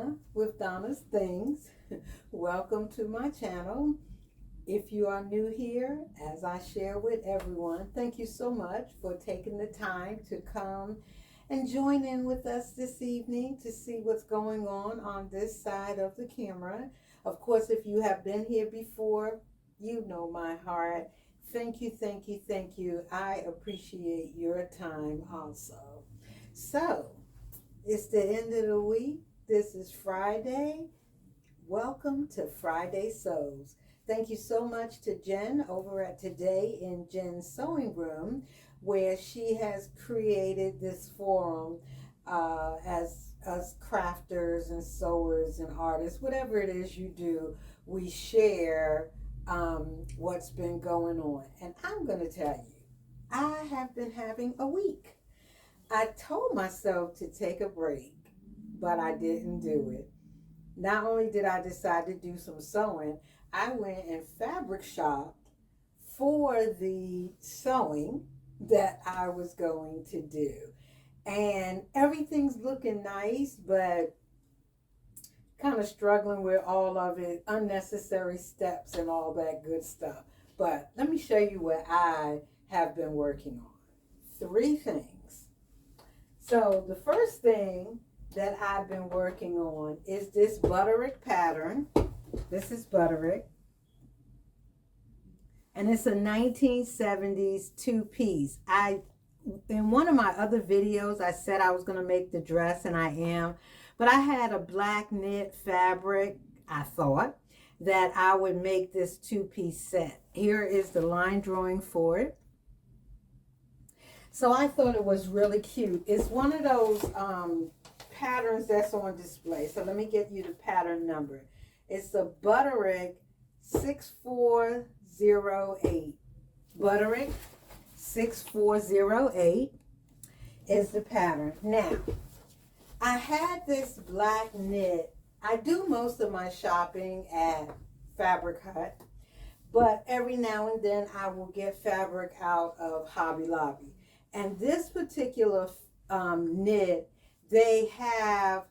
Donna with Donna's Things. Welcome to my channel. If you are new here, as I share with everyone, thank you so much for taking the time to come and join in with us this evening to see what's going on this side of the camera. Of course, if you have been here before, you know my heart. Thank you, thank you, thank you. I appreciate your time also. So, it's the end of the week. This is Friday. Welcome to Friday Sews. Thank you so much to Jen over at Today in Jen's Sewing Room, where she has created this forum as us crafters and sewers and artists, whatever it is you do, we share what's been going on. And I'm going to tell you, I have been having a week. I told myself to take a break, but I didn't do it. Not only did I decide to do some sewing, I went and fabric shopped for the sewing that I was going to do. And everything's looking nice, but kind of struggling with all of it, unnecessary steps and all that good stuff. But let me show you what I have been working on. 3 things. So the first thing that I've been working on is this Butterick pattern. This is Butterick. And it's a 1970s 2-piece. In one of my other videos, I said I was going to make the dress, and I am. But I had a black knit fabric, I thought, that I would make this 2-piece set. Here is the line drawing for it. So I thought it was really cute. It's one of those patterns that's on display. So let me get you the pattern number. It's the Butterick 6408. Butterick 6408 is the pattern. Now, I had this black knit. I do most of my shopping at Fabric Hut, but every now and then I will get fabric out of Hobby Lobby. And this particular knit, they have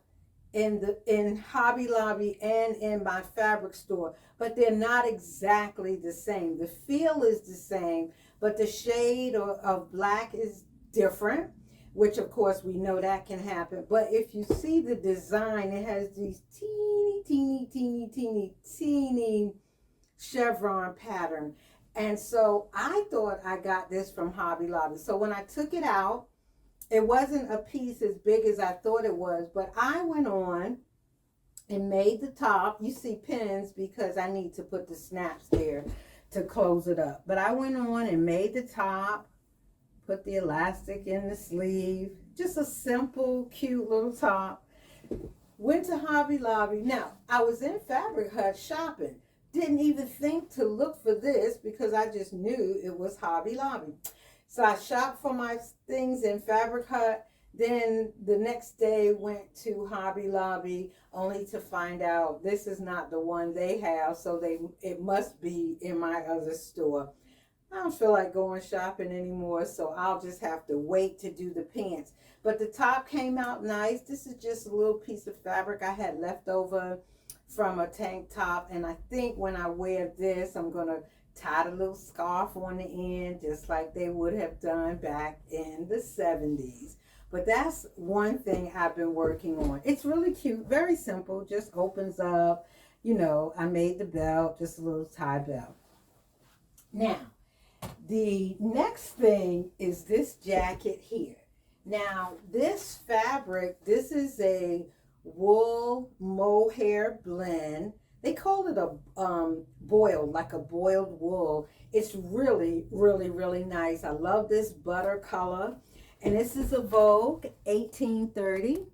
in Hobby Lobby and in my fabric store, but they're not exactly the same. The feel is the same, but the shade of black is different, which of course we know that can happen. But if you see the design, it has these teeny chevron pattern. And so I thought I got this from Hobby Lobby. So when I took it out, it wasn't a piece as big as I thought it was, but I went on and made the top. You see pins because I need to put the snaps there to close it up. But I went on and made the top, put the elastic in the sleeve, just a simple, cute little top. Went to Hobby Lobby. Now, I was in Fabric Hut shopping. Didn't even think to look for this because I just knew it was Hobby Lobby. So I shopped for my things in Fabric Hut. Then the next day went to Hobby Lobby only to find out this is not the one they have. So it must be in my other store. I don't feel like going shopping anymore, so I'll just have to wait to do the pants. But the top came out nice. This is just a little piece of fabric I had left over from a tank top, and I think when I wear this, I'm going to tie the little scarf on the end just like they would have done back in the 70s. But that's one thing I've been working on. It's really cute, very simple, just opens up. You know, I made the belt, just a little tie belt. Now, the next thing is this jacket here. Now, this fabric, this is a wool mohair blend. They call it a boiled, like a boiled wool. It's really, really, really nice. I love this butter color. And this is a Vogue 1830.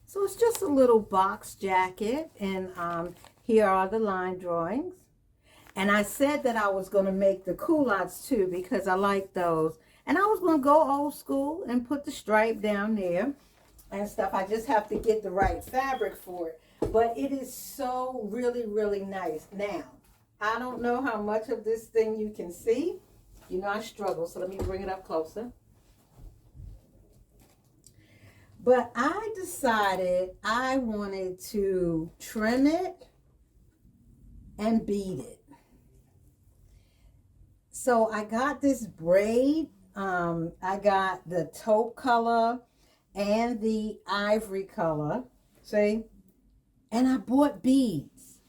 So it's just a little box jacket. And here are the line drawings. And I said that I was going to make the culottes too because I like those. And I was going to go old school and put the stripe down there and stuff. I just have to get the right fabric for it. But it is so really, really nice. Now, I don't know how much of this thing you can see. You know I struggle, so let me bring it up closer. But I decided I wanted to trim it and bead it. So I got this braid. I got the taupe color and the ivory color. See? And I bought beads.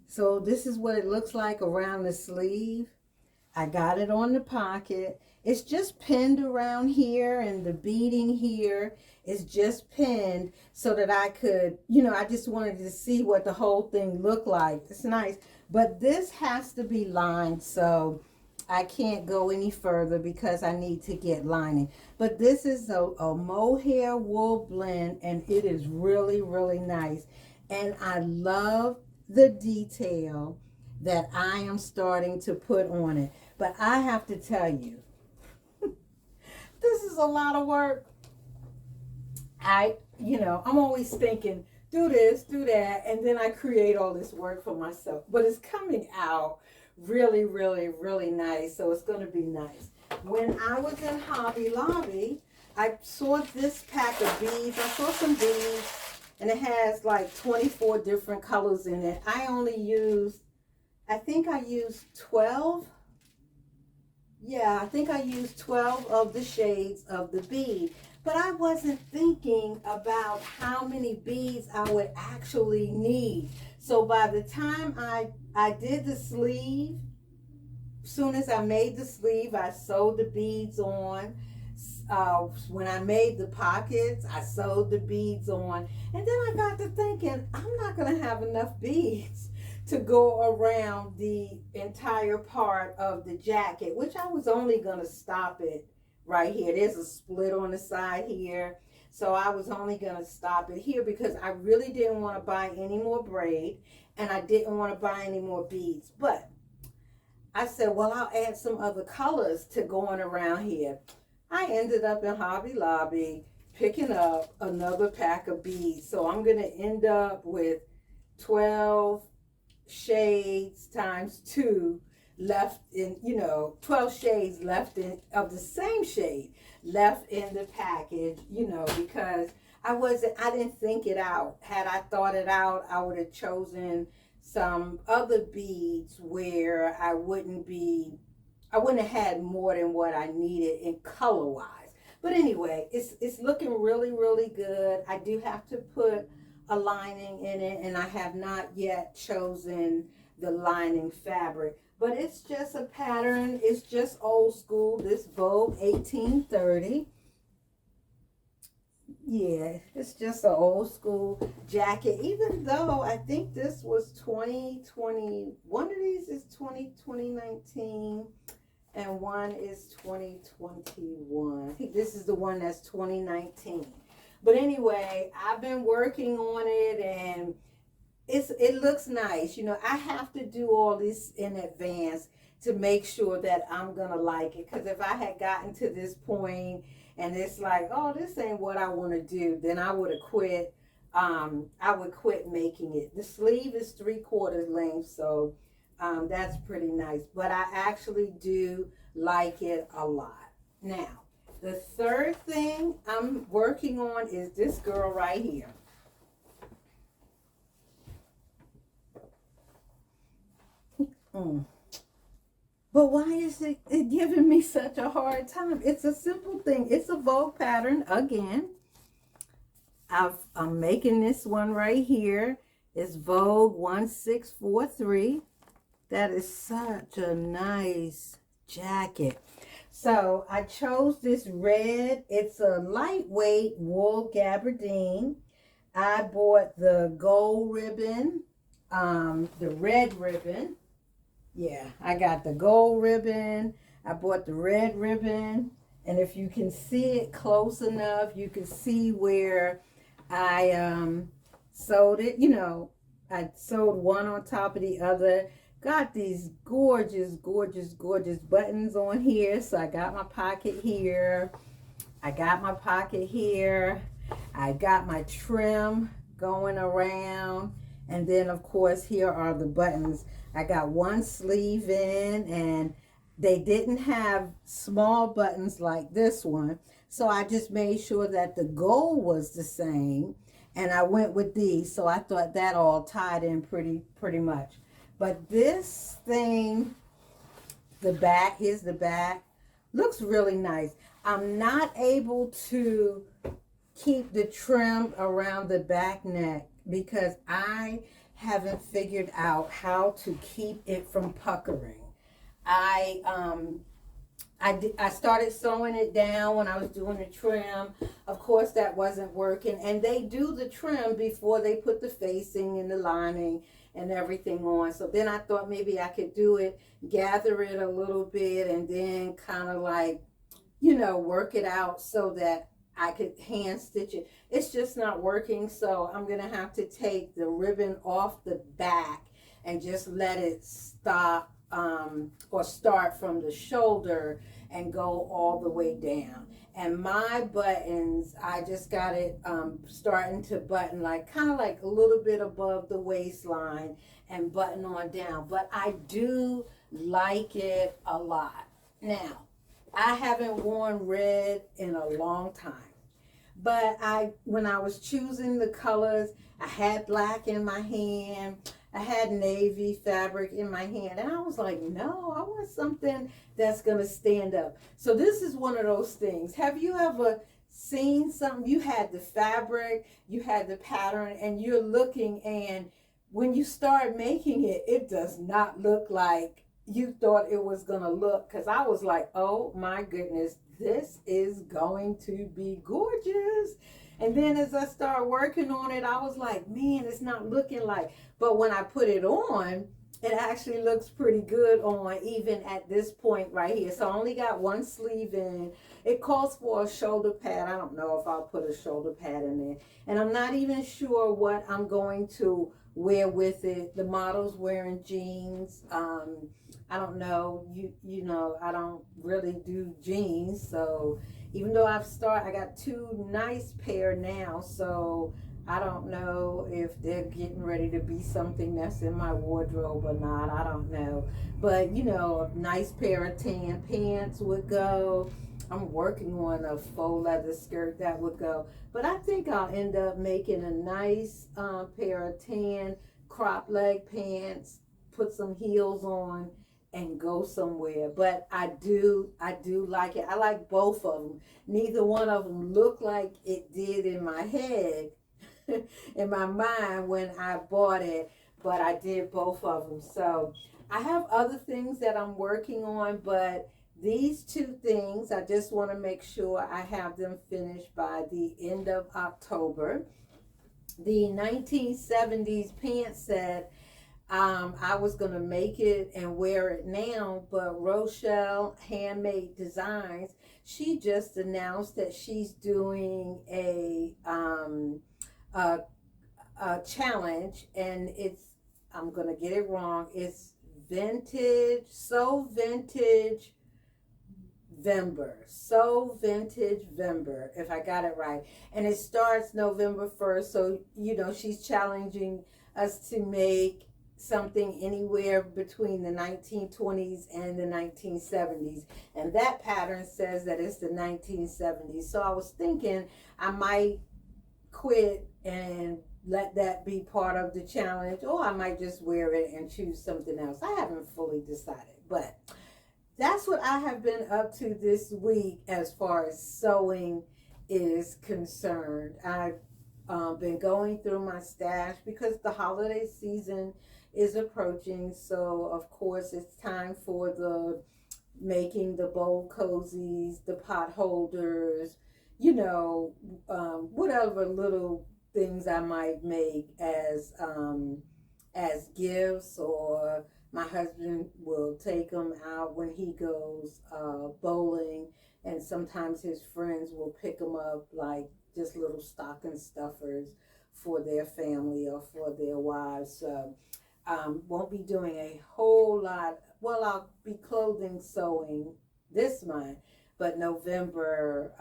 So this is what it looks like around the sleeve. I got it on the pocket. It's just pinned around here, and the beading here is just pinned so that I could, I just wanted to see what the whole thing looked like. It's nice. But this has to be lined, so I can't go any further because I need to get lining. But this is a mohair wool blend, and it is really, really nice. And I love the detail that I am starting to put on it. But I have to tell you, this is a lot of work. I'm always thinking, do this, do that, and then I create all this work for myself. But it's coming out really, really, really nice. So it's going to be nice. When I was in Hobby Lobby, I saw this pack of beads. I saw some beads, and it has like 24 different colors in it. I think I used 12. Yeah, I think I used 12 of the shades of the bead. But I wasn't thinking about how many beads I would actually need. So by the time I did the sleeve, as soon as I made the sleeve, I sewed the beads on. When I made the pockets, I sewed the beads on. And then I got to thinking, I'm not going to have enough beads to go around the entire part of the jacket, which I was only going to stop it right here. There's a split on the side here. So I was only going to stop it here because I really didn't want to buy any more braid, and I didn't want to buy any more beads. But I said, well, I'll add some other colors to going around here. I ended up in Hobby Lobby picking up another pack of beads. So I'm going to end up with 12 shades times 2 left in, 12 shades left in of the same shade left in the package, because I didn't think it out. Had I thought it out, I would have chosen some other beads where I wouldn't have had more than what I needed in color wise. But anyway, it's looking really, really good. I do have to put a lining in it, and I have not yet chosen the lining fabric. But it's just a pattern. It's just old school. This Vogue 1830. Yeah, it's just an old school jacket. Even though I think this was 2020. One of these is 2019, and one is 2021. I think this is the one that's 2019. But anyway, I've been working on it, and it looks nice. I have to do all this in advance to make sure that I'm going to like it. Because if I had gotten to this point and it's like, oh, this ain't what I want to do, then I would have quit. I would quit making it. The sleeve is 3/4 length, so that's pretty nice. But I actually do like it a lot. Now, the third thing I'm working on is this girl right here. But why is it giving me such a hard time? It's a simple thing. It's a Vogue pattern again. I'm making this one right here. It's Vogue 1643. That is such a nice jacket. So I chose this red. It's a lightweight wool gabardine. I bought the gold ribbon, the red ribbon. Yeah, I got the gold ribbon. I bought the red ribbon. And if you can see it close enough, you can see where I sewed it. I sewed one on top of the other. Got these gorgeous, gorgeous, gorgeous buttons on here. So I got my pocket here. I got my pocket here. I got my trim going around. And then, of course, here are the buttons. I got one sleeve in, and they didn't have small buttons like this one. So I just made sure that the gold was the same, and I went with these. So I thought that all tied in pretty much. But this thing, the back, here's the back, looks really nice. I'm not able to keep the trim around the back neck because I haven't figured out how to keep it from puckering. I I started sewing it down when I was doing the trim. Of course, that wasn't working. And they do the trim before they put the facing and the lining and everything on. So then I thought maybe I could do it, gather it a little bit, and then kind of like, work it out so that I could hand stitch it. It's just not working. So I'm going to have to take the ribbon off the back and just let it stop or start from the shoulder and go all the way down. And my buttons, I just got it starting to button like kind of like a little bit above the waistline and button on down. But I do like it a lot. Now, I haven't worn red in a long time. But when I was choosing the colors, I had black in my hand. I had navy fabric in my hand. And I was like, no, I want something that's going to stand up. So this is one of those things. Have you ever seen something? You had the fabric, you had the pattern, and you're looking, and when you start making it, it does not look like you thought it was going to look. Because I was like, oh my goodness, this is going to be gorgeous. And then as I started working on it, I was like, man, it's not looking like. But when I put it on, it actually looks pretty good on even at this point right here. So I only got one sleeve in. It calls for a shoulder pad. I don't know if I'll put a shoulder pad in there. And I'm not even sure what I'm going to wear with it. The model's wearing jeans. I don't know. You know, I don't really do jeans. So even though I got two nice pair now. So I don't know if they're getting ready to be something that's in my wardrobe or not. I don't know. But, a nice pair of tan pants would go. I'm working on a faux leather skirt that would go. But I think I'll end up making a nice pair of tan crop leg pants, put some heels on, and go somewhere. But I do like it. I like both of them. Neither one of them look like it did in my head. In my mind when I bought it, but I did both of them. So I have other things that I'm working on, but these two things, I just want to make sure I have them finished by the end of October. The 1970s pants set, I was going to make it and wear it now, but Rochelle Handmade Designs, she just announced that she's doing a challenge, and I'm gonna get it wrong, it's so vintage Vember, if I got it right. And it starts November 1st, so she's challenging us to make something anywhere between the 1920s and the 1970s, and that pattern says that it's the 1970s. So I was thinking I might quit and let that be part of the challenge, or I might just wear it and choose something else. I haven't fully decided, but that's what I have been up to this week as far as sewing is concerned. I've been going through my stash because the holiday season is approaching, so of course it's time for the making the bowl cozies, the pot holders, whatever little things I might make as gifts, or my husband will take them out when he goes bowling, and sometimes his friends will pick them up like just little stocking stuffers for their family or for their wives. So won't be doing a whole lot. Well, I'll be clothing sewing this month, but November,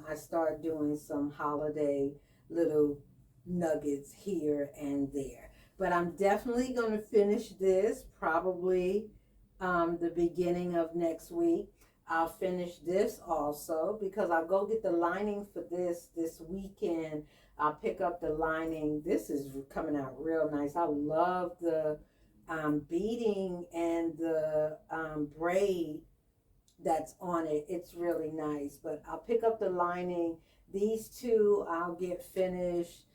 I start doing some holiday little nuggets here and there. But I'm definitely going to finish this probably the beginning of next week. I'll finish this also because I'll go get the lining for this weekend. I'll pick up the lining. This is coming out real nice. I love the beading and the braid that's on it. It's really nice. But I'll pick up the lining. These two I'll get finished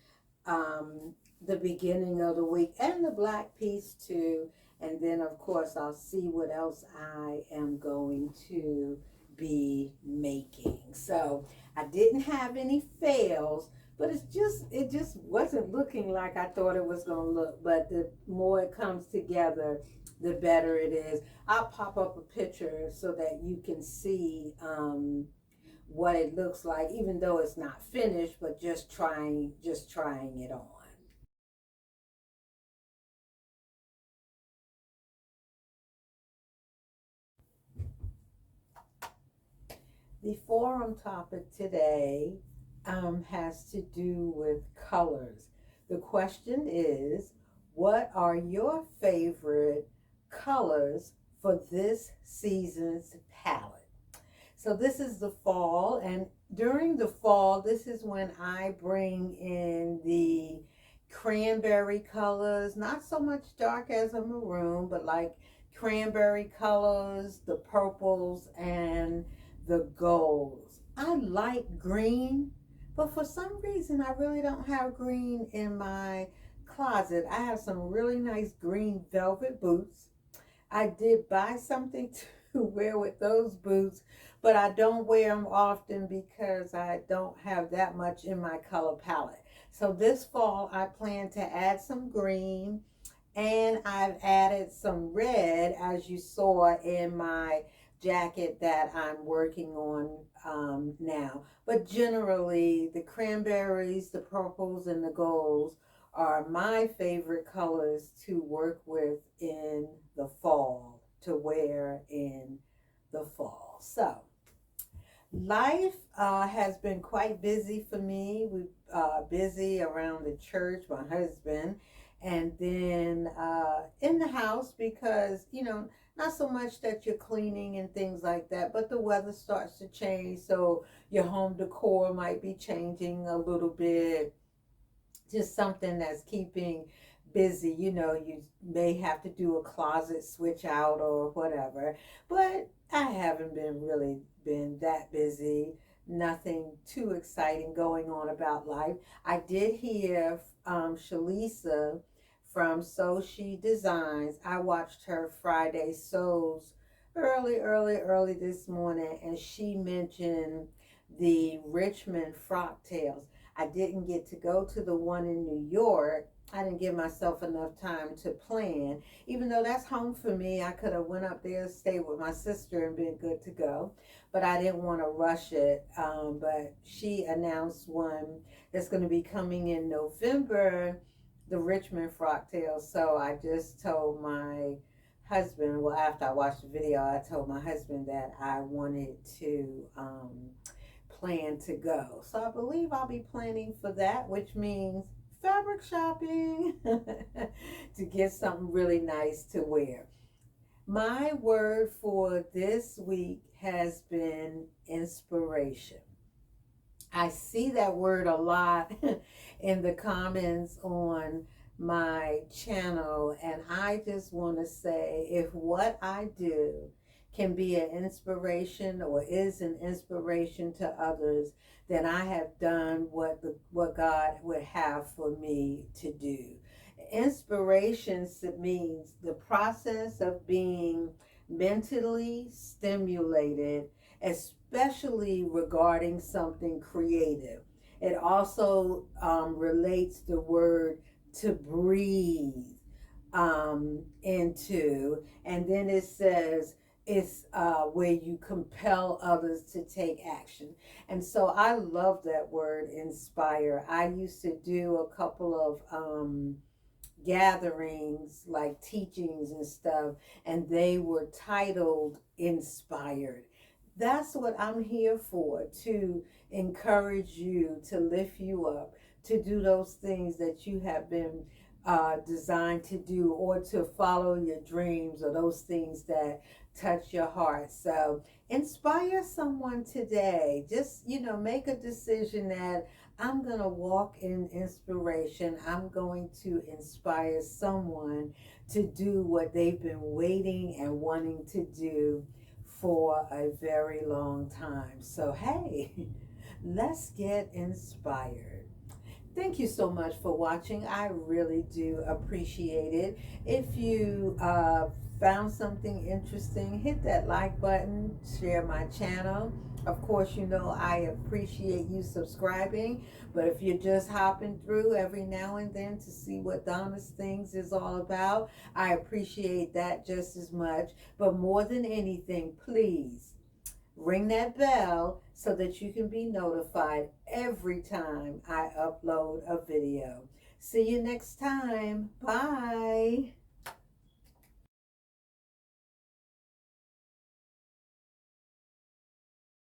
the beginning of the week, and the black piece too. And then of course I'll see what else I am going to be making. So I didn't have any fails, but it just wasn't looking like I thought it was going to look. But the more it comes together, the better it is. I'll pop up a picture so that you can see what it looks like, even though it's not finished, but just trying it on. The forum topic today has to do with colors. The question is, what are your favorite colors for this season's palette? So this is the fall, and during the fall, this is when I bring in the cranberry colors, not so much dark as a maroon, but like cranberry colors, the purples, and the golds. I like green, but for some reason, I really don't have green in my closet. I have some really nice green velvet boots. I did buy something to wear with those boots, but I don't wear them often because I don't have that much in my color palette. So this fall, I plan to add some green, and I've added some red, as you saw in my jacket that I'm working on now. But generally, the cranberries, the purples, and the golds are my favorite colors to work with in the fall, to wear in the fall. So life has been quite busy for me. We busy around the church, my husband, and then in the house because not so much that you're cleaning and things like that, but the weather starts to change, so your home decor might be changing a little bit. Just something that's keeping busy. You may have to do a closet switch out or whatever, but I haven't been that busy. Nothing too exciting going on about life. I did hear Shalisa from So She Designs. I watched her Friday sews early this morning, and she mentioned the Richmond frock tails. I didn't get to go to the one in New York. I didn't give myself enough time to plan. Even though that's home for me, I could have went up there, stayed with my sister, and been good to go. But I didn't want to rush it. But she announced one that's going to be coming in November, the Richmond frock tail. So I just told my husband, well, after I watched the video, I told my husband that I wanted to plan to go. So I believe I'll be planning for that, which means fabric shopping to get something really nice to wear. My word for this week has been inspiration. I see that word a lot in the comments on my channel, and I just want to say, if what I do can be an inspiration or is an inspiration to others, then I have done what God would have for me to do. Inspiration means the process of being mentally stimulated, especially regarding something creative. It also relates the word to breathe into, and then it says it's where you compel others to take action. And so I love that word, inspire. I used to do a couple of gatherings, like teachings and stuff, and they were titled Inspired. That's what I'm here for, to encourage you, to lift you up, to do those things that you have been designed to do, or to follow your dreams, or those things that touch your heart. So inspire someone today. Just, make a decision that I'm going to walk in inspiration. I'm going to inspire someone to do what they've been waiting and wanting to do for a very long time. So, hey, let's get inspired. Thank you so much for watching. I really do appreciate it. If you found something interesting, hit that like button, share my channel. Of course, I appreciate you subscribing, but if you're just hopping through every now and then to see what Donna's Things is all about, I appreciate that just as much. But more than anything, please ring that bell so that you can be notified every time I upload a video. See you next time. Bye.